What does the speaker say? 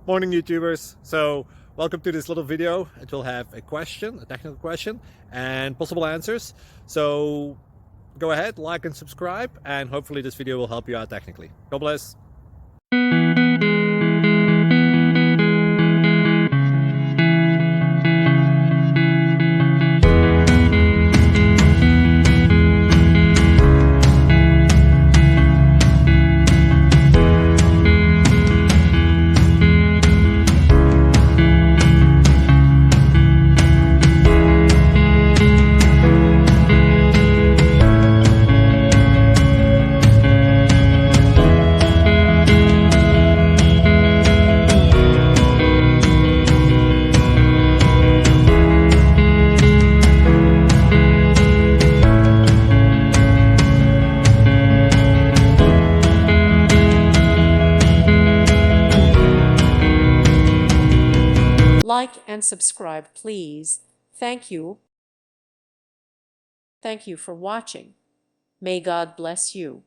Morning YouTubers. So welcome to this little video. It will have a question, a technical question, and possible answers. So go ahead, like and subscribe, and hopefully this video will help you out technically. God bless. Like and subscribe, please. Thank you. Thank you for watching. May God bless you.